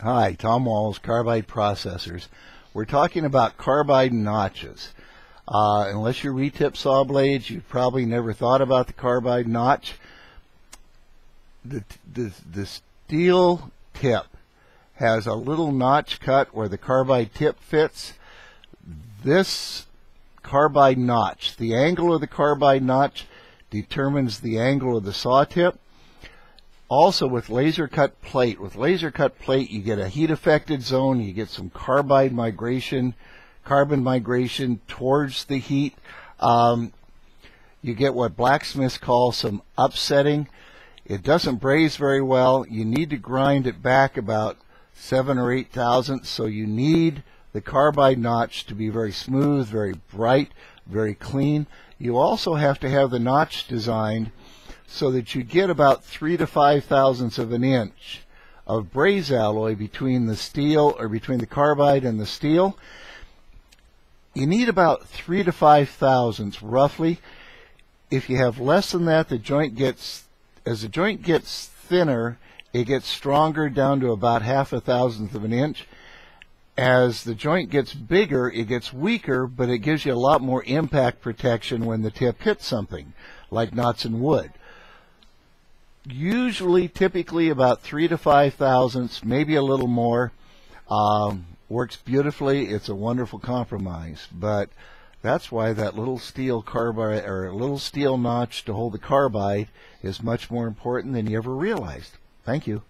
Hi, Tom Walls, Carbide Processors. We're talking about carbide notches. Unless you retip saw blades, you've probably never thought about the carbide notch. The steel tip has a little notch cut where the carbide tip fits. This carbide notch, the angle of the carbide notch determines the angle of the saw tip. Also with laser cut plate, you get a heat affected zone, you get some carbon migration towards the heat. You get what blacksmiths call some upsetting. It doesn't braze very well. You need to grind it back about 7 or 8 thousandths, so you need the carbide notch to be very smooth, very bright, very clean. You also have to have the notch designed so that you get about 3 to 5 thousandths of an inch of braze alloy between the steel, or between the carbide and the steel. You need about 3 to 5 thousandths roughly. If you have less than that, as the joint gets thinner, it gets stronger down to about 1/2 thousandth of an inch. As the joint gets bigger, it gets weaker, but it gives you a lot more impact protection when the tip hits something, like knots in wood. Usually, typically about 3 to 5 thousandths, maybe a little more. Works beautifully. It's a wonderful compromise. But that's why that little steel carbide, or a little steel notch to hold the carbide, is much more important than you ever realized. Thank you.